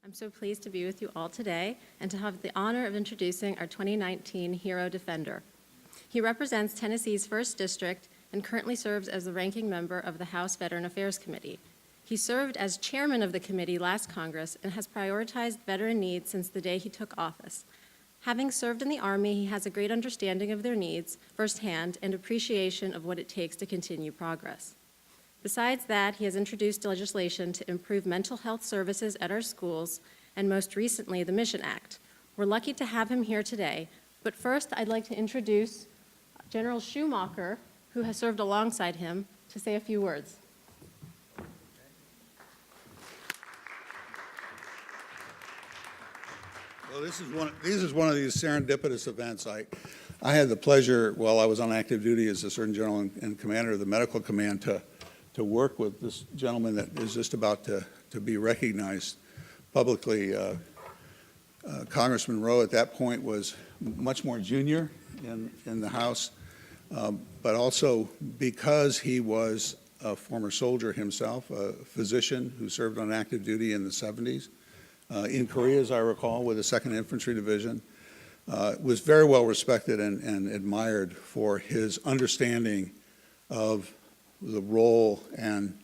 I'm so pleased to be with you all today and to have the honor of introducing our 2019 Hero Defender. He represents Tennessee's 1st District and currently serves as the ranking member of the House Veteran Affairs Committee. He served as chairman of the committee last Congress and has prioritized veteran needs since the day he took office. Having served in the Army, he has a great understanding of their needs firsthand and appreciation of what it takes to continue progress. Besides that, he has introduced legislation to improve mental health services at our schools, and most recently, the Mission Act. We're lucky to have him here today, but first I'd like to introduce General Schumacher, who has served alongside him, to say a few words. Well, this is one of these serendipitous events. I had the pleasure, while I was on active duty as the Surgeon General and Commander of the Medical Command, to work with this gentleman that is just about to be recognized publicly. Congressman Rowe at that point was much more junior in the House, but also because he was a former soldier himself, a physician who served on active duty in the 70s. In Korea, as I recall, with the 2nd Infantry Division, was very well respected and admired for his understanding of the role and,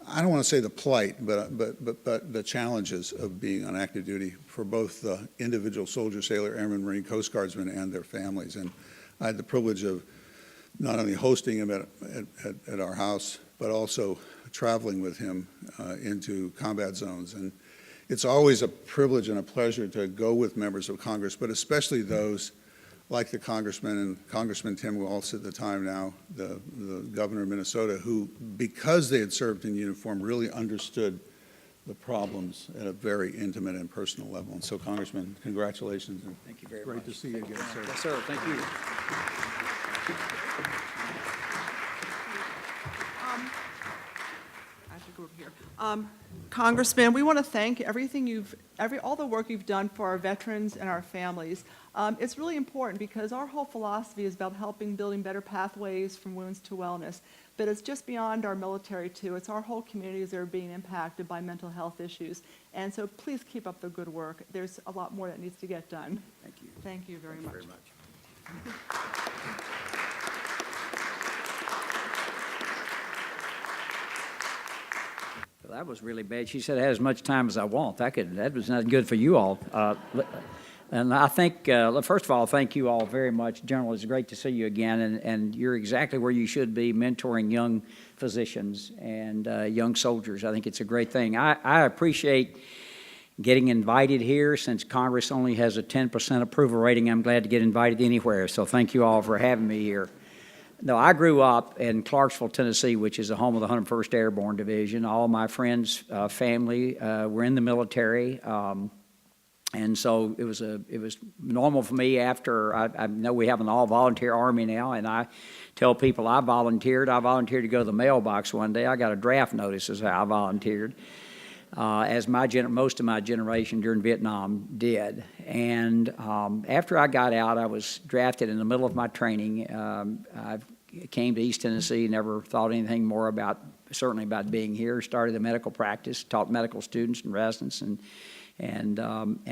I don't want to say the plight, but the challenges of being on active duty for both the individual soldier, sailor, airman, Marine, Coast Guardsmen, and their families. And I had the privilege of not only hosting him at our house, but also traveling with him into combat zones. And it's always a privilege and a pleasure to go with members of Congress, but especially those like the Congressman and Congressman Tim Walz at the time now, the governor of Minnesota, who, because they had served in uniform, really understood the problems at a very intimate and personal level. And so, Congressman, congratulations. And thank you very much. Great to see you again, sir. Yes, sir. Thank you. I should go over here. Congressman, we want to thank all the work you've done for our veterans and our families. It's really important because our whole philosophy is about building better pathways from wounds to wellness. But it's just beyond our military too. It's our whole communities that are being impacted by mental health issues. And so please keep up the good work. There's a lot more that needs to get done. Thank you. Thank you very much. Very much. Well, that was really bad. She said I had as much time as I want. That was not good for you all. And I think, first of all, thank you all very much. General, it's great to see you again, and you're exactly where you should be, mentoring young physicians and young soldiers. I think it's a great thing. I appreciate getting invited here. Since Congress only has a 10% approval rating, I'm glad to get invited anywhere, so thank you all for having me here. No, I grew up in Clarksville, Tennessee, which is the home of the 101st Airborne Division. All my friends, family were in the military. And so it was normal for me after, I know we have an all-volunteer Army now, and I tell people I volunteered. I volunteered to go to the mailbox one day. I got a draft notice is how I volunteered, as most of my generation during Vietnam did. And after I got out, I was drafted in the middle of my training. I came to East Tennessee, never thought anything more certainly about being here. Started a medical practice, taught medical students and residents, and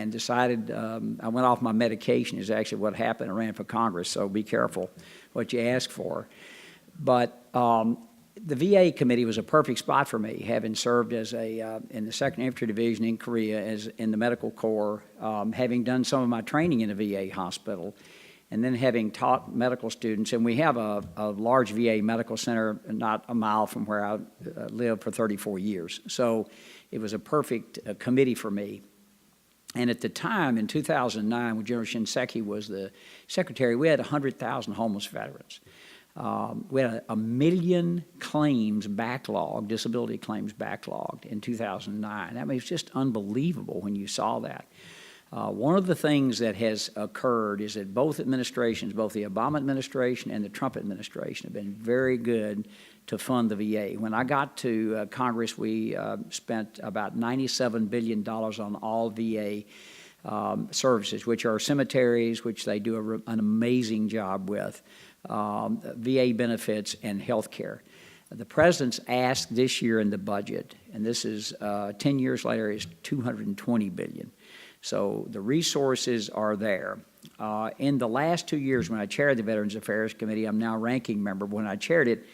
decided I went off my medication is actually what happened. I ran for Congress, so be careful what you ask for. But the VA committee was a perfect spot for me, having served as in the 2nd Infantry Division in Korea, as in the Medical Corps, having done some of my training in a VA hospital, and then having taught medical students. And we have a large VA medical center not a mile from where I lived for 34 years. So it was a perfect committee for me. And at the time, in 2009, when General Shinseki was the secretary, we had 100,000 homeless veterans. We had a million claims backlogged, disability claims backlogged in 2009. I mean, it's just unbelievable when you saw that. One of the things that has occurred is that both administrations, both the Obama administration and the Trump administration, have been very good to fund the VA. When I got to Congress, we spent about $97 billion on all VA services, which are cemeteries, which they do an amazing job with, VA benefits, and health care. The president's ask this year in the budget, and this is 10 years later, is $220 billion. So the resources are there. In the last 2 years, when I chaired the Veterans Affairs Committee, I'm now ranking member. When I chaired it,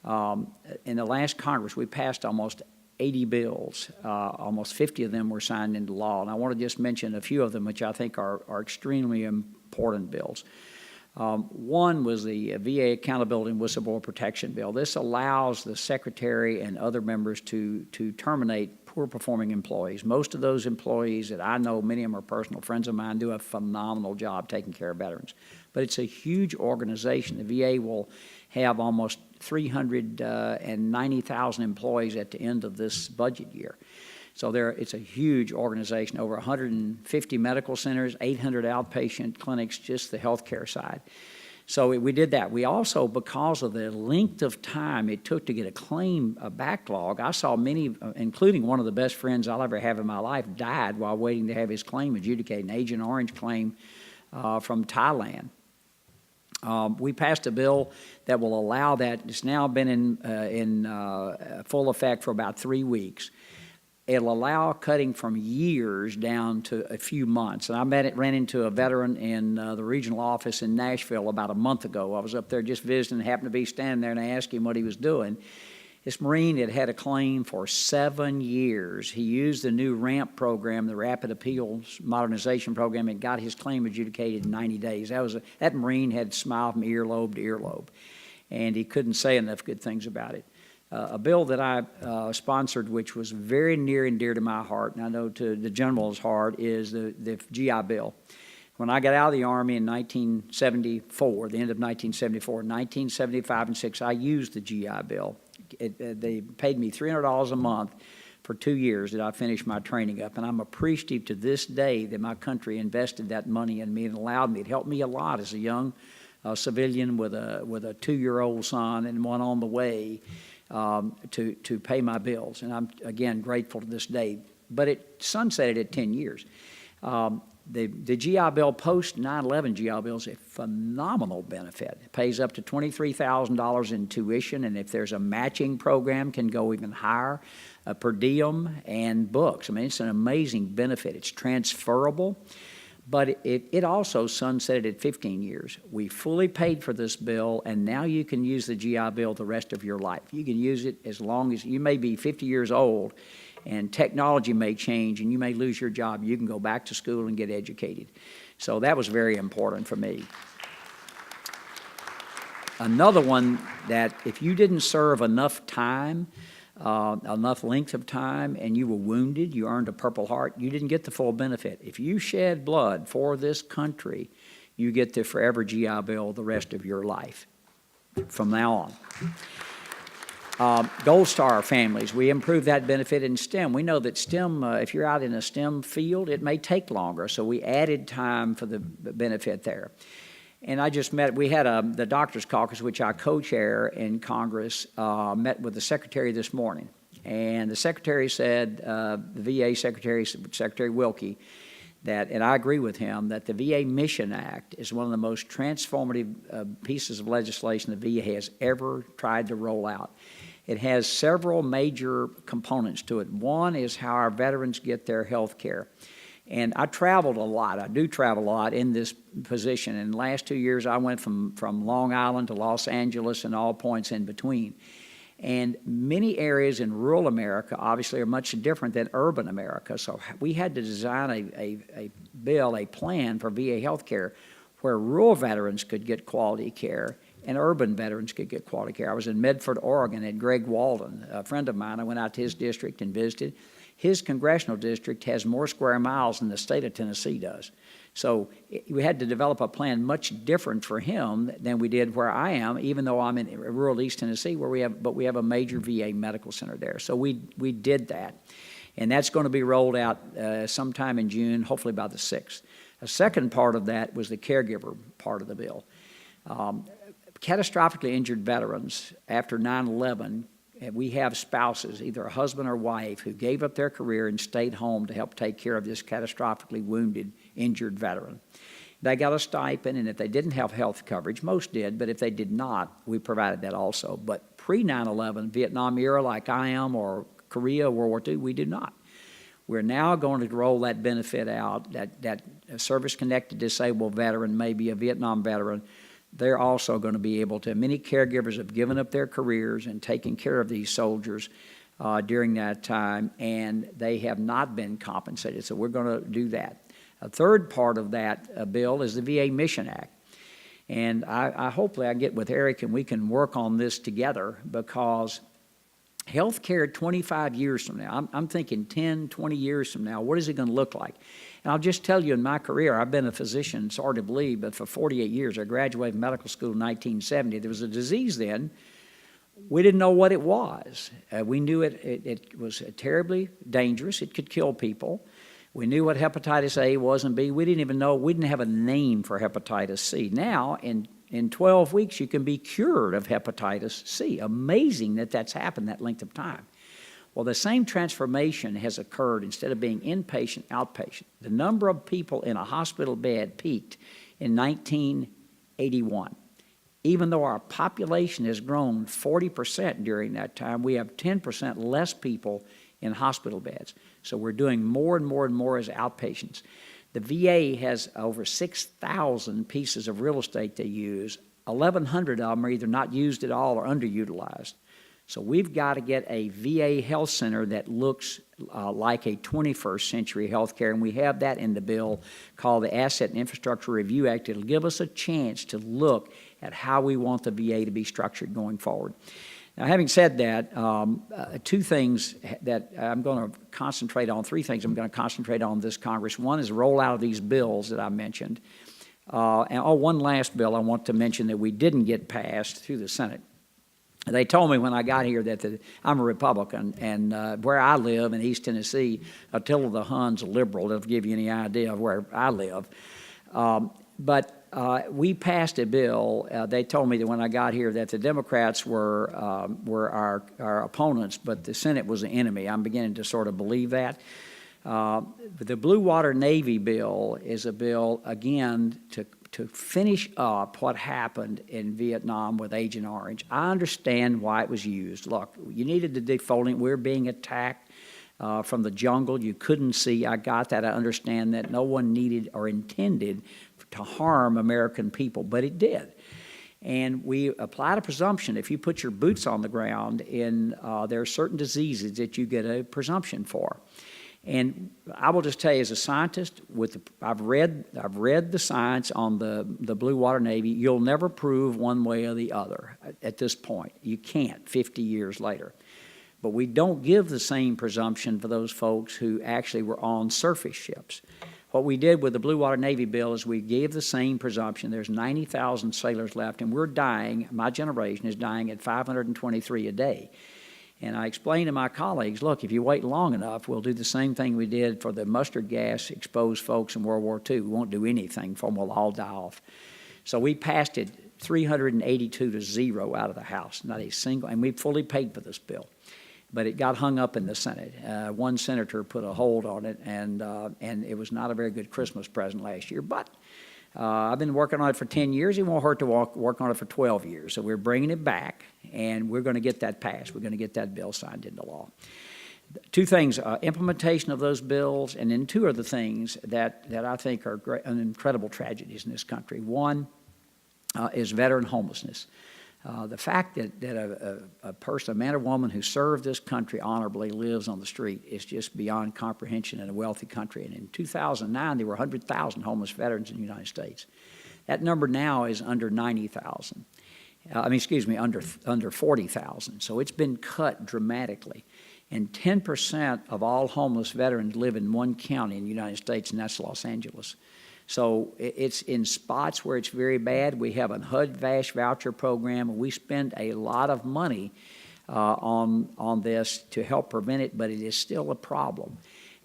in the last Congress, we passed almost 80 bills. Almost 50 of them were signed into law. And I want to just mention a few of them, which I think are extremely important bills. One was the VA Accountability and Whistleblower Protection Bill. This allows the Secretary and other members to terminate poor-performing employees. Most of those employees that I know, many of them are personal friends of mine, do a phenomenal job taking care of veterans. But it's a huge organization. The VA will have almost 390,000 employees at the end of this budget year. So it's a huge organization, over 150 medical centers, 800 outpatient clinics, just the healthcare side. So we did that. We also, because of the length of time it took to get a claim backlog, I saw many, including one of the best friends I'll ever have in my life, died while waiting to have his claim adjudicated, an Agent Orange claim from Thailand. We passed a bill that will allow that. It's now been in full effect for about 3 weeks. It'll allow cutting from years down to a few months. And I ran into a veteran in the regional office in Nashville about a month ago. I was up there just visiting, happened to be standing there, and I asked him what he was doing. This Marine had a claim for 7 years. He used the new RAMP program, the Rapid Appeals Modernization Program, and got his claim adjudicated in 90 days. That Marine had smiled from earlobe to earlobe, and he couldn't say enough good things about it. A bill that I sponsored, which was very near and dear to my heart, and I know to the General's heart, is the GI Bill. When I got out of the Army in 1974, the end of 1974, 1975 and 6, I used the GI Bill. They paid me $300 a month for 2 years that I finished my training up, and I'm appreciative to this day that my country invested that money in me and allowed me. It helped me a lot as a young civilian with a 2-year-old son and one on the way. To pay my bills, and I'm, again, grateful to this day. But it sunsetted at 10 years. The GI Bill, post 9/11 GI Bill, is a phenomenal benefit. It pays up to $23,000 in tuition, and if there's a matching program, can go even higher, per diem and books. I mean, it's an amazing benefit. It's transferable. But it also sunsetted at 15 years. We fully paid for this bill, and now you can use the GI Bill the rest of your life. You can use it as long as you may be 50 years old, and technology may change, and you may lose your job. You can go back to school and get educated. So that was very important for me. Another one that if you didn't serve enough time, enough length of time, and you were wounded, you earned a Purple Heart, you didn't get the full benefit. If you shed blood for this country, you get the Forever GI Bill the rest of your life from now on. Gold Star families, we improved that benefit in STEM. We know that STEM, if you're out in a STEM field, it may take longer, so we added time for the benefit there. And I just we had the Doctors Caucus, which I co-chair in Congress, met with the Secretary this morning. And the Secretary said, the VA Secretary, Secretary Wilkie, and I agree with him, that the VA Mission Act is one of the most transformative pieces of legislation the VA has ever tried to roll out. It has several major components to it. One is how our veterans get their health care. And I traveled a lot. I do travel a lot in this position. In the last 2 years, I went from Long Island to Los Angeles and all points in between. And many areas in rural America, obviously, are much different than urban America. So we had to design a plan for VA health care where rural veterans could get quality care and urban veterans could get quality care. I was in Medford, Oregon, at Greg Walden, a friend of mine. I went out to his district and visited. His congressional district has more square miles than the state of Tennessee does. So we had to develop a plan much different for him than we did where I am, even though I'm in rural East Tennessee, where we have a major VA medical center there. So we did that. And that's going to be rolled out sometime in June, hopefully by the 6th. A second part of that was the caregiver part of the bill. Catastrophically injured veterans after 9/11, we have spouses, either a husband or wife, who gave up their career and stayed home to help take care of this catastrophically wounded, injured veteran. They got a stipend, and if they didn't have health coverage, most did, but if they did not, we provided that also. But pre-9/11 Vietnam era like I am, or Korea, World War II. We do not. We're now going to roll that benefit out, that service-connected disabled veteran, maybe a Vietnam veteran, they're also going to be able to. Many caregivers have given up their careers and taken care of these soldiers during that time, and they have not been compensated, so we're going to do that. A third part of that bill is the VA Mission Act. And hopefully I get with Eric and we can work on this together, because healthcare 25 years from now, I'm thinking 10, 20 years from now, what is it going to look like? And I'll just tell you, in my career, I've been a physician, it's hard to believe, but for 48 years. I graduated from medical school in 1970. There was a disease then. We didn't know what it was. We knew it was terribly dangerous. It could kill people. We knew what hepatitis A was and B. We didn't even know, we didn't have a name for hepatitis C. Now, in 12 weeks, you can be cured of hepatitis C. Amazing that that's happened that length of time. Well, the same transformation has occurred. Instead of being inpatient, outpatient. The number of people in a hospital bed peaked in 1981. Even though our population has grown 40% during that time, we have 10% less people in hospital beds. So we're doing more and more and more as outpatients. The VA has over 6,000 pieces of real estate they use. 1,100 of them are either not used at all or underutilized. So we've got to get a VA health center that looks like a 21st century healthcare, and we have that in the bill called the Asset and Infrastructure Review Act. It'll give us a chance to look at how we want the VA to be structured going forward. Now, having said that, two things that I'm going to concentrate on, three things I'm going to concentrate on this Congress. One is the rollout of these bills that I mentioned. One last bill I want to mention that we didn't get passed through the Senate. They told me when I got here that I'm a Republican, and where I live in East Tennessee, Attila the Hun's a liberal. That'll give you any idea of where I live. But we passed a bill. They told me that when I got here that the Democrats were our opponents, but the Senate was the enemy. I'm beginning to sort of believe that. But the Blue Water Navy bill is a bill, again, to finish up what happened in Vietnam with Agent Orange. I understand why it was used. Look, you needed the defolding. We're being attacked from the jungle. You couldn't see. I got that. I understand that. No one needed or intended to harm American people, but it did. And we applied a presumption. If you put your boots on the ground, there are certain diseases that you get a presumption for. And I will just tell you, as a scientist, I've read the science on the Blue Water Navy. You'll never prove one way or the other at this point. You can't 50 years later. But we don't give the same presumption for those folks who actually were on surface ships. What we did with the Blue Water Navy bill is we gave the same presumption. There's 90,000 sailors left, and we're dying, my generation is dying at 523 a day. And I explained to my colleagues, look, if you wait long enough, we'll do the same thing we did for the mustard gas exposed folks in World War II. We won't do anything for them. We'll all die off. So we passed it 382 to 0 out of the House, not a single, and we fully paid for this bill. But it got hung up in the Senate. One senator put a hold on it, and it was not a very good Christmas present last year. But I've been working on it for 10 years. It won't hurt to work on it for 12 years. So we're bringing it back, and we're going to get that passed. We're going to get that bill signed into law. Two things, implementation of those bills, and then two other things that I think are great, incredible tragedies in this country. One is veteran homelessness. The fact that a person, a man or woman who served this country honorably lives on the street is just beyond comprehension in a wealthy country. And in 2009, there were 100,000 homeless veterans in the United States. That number now is under 90,000. Under 40,000. So it's been cut dramatically. And 10% of all homeless veterans live in one county in the United States, and that's Los Angeles. So it's in spots where it's very bad. We have a HUD-VASH voucher program, and we spend a lot of money on this to help prevent it, but it is still a problem.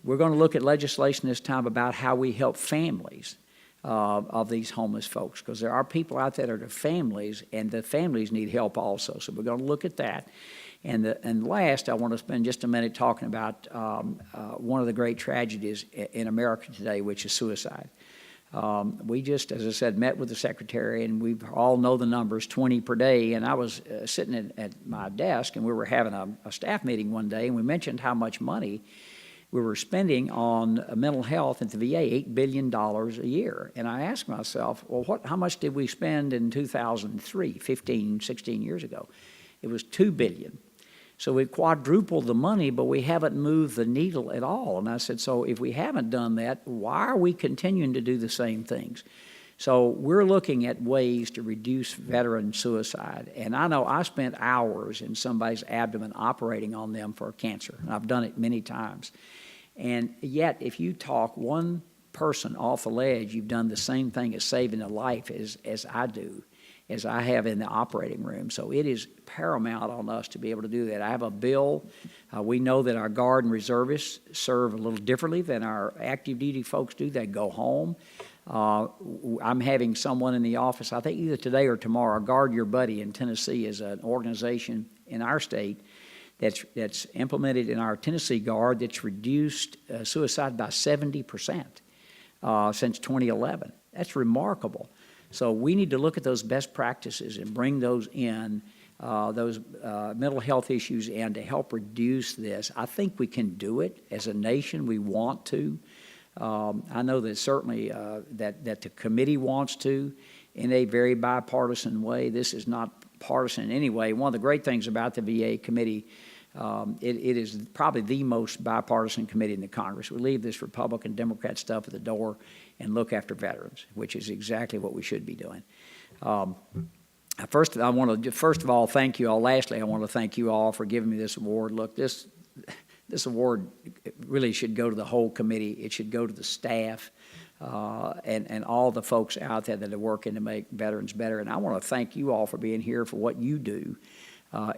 We're going to look at legislation this time about how we help families of these homeless folks, because there are people out there that are families, and the families need help also. So we're going to look at that. And last, I want to spend just a minute talking about one of the great tragedies in America today, which is suicide. We just, as I said, met with the secretary, and we all know the numbers, 20 per day. And I was sitting at my desk, and we were having a staff meeting one day, and we mentioned how much money we were spending on mental health at the VA, $8 billion a year. And I asked myself, well, how much did we spend in 2003, 15, 16 years ago? It was $2 billion. So we've quadrupled the money, but we haven't moved the needle at all. And I said, so if we haven't done that, why are we continuing to do the same things? So we're looking at ways to reduce veteran suicide. And I know I spent hours in somebody's abdomen operating on them for cancer, and I've done it many times. And yet, if you talk one person off the ledge, you've done the same thing as saving a life as I do, as I have in the operating room. So it is paramount on us to be able to do that. I have a bill. We know that our Guard and reservists serve a little differently than our active duty folks do. They go home. I'm having someone in the office, I think either today or tomorrow. Guard Your Buddy in Tennessee is an organization in our state that's implemented in our Tennessee Guard that's reduced suicide by 70% since 2011. That's remarkable. So we need to look at those best practices and bring those in, those mental health issues in to help reduce this. I think we can do it as a nation. We want to. I know that certainly that the committee wants to in a very bipartisan way. This is not partisan in any way. One of the great things about the VA committee, it is probably the most bipartisan committee in the Congress. We leave this Republican, Democrat stuff at the door and look after veterans, which is exactly what we should be doing. First of all thank you all. Lastly, I want to thank you all for giving me this award. Look, this award really should go to the whole committee. It should go to the staff and all the folks out there that are working to make veterans better. And I want to thank you all for being here, for what you do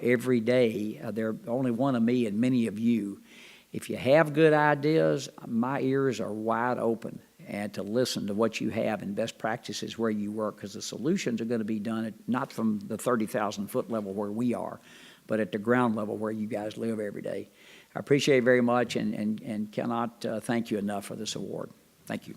every day. There are only one of me and many of you. If you have good ideas, my ears are wide open and to listen to what you have and best practices where you work, because the solutions are going to be done not from the 30,000-foot level where we are, but at the ground level where you guys live every day. I appreciate it very much and cannot thank you enough for this award. Thank you.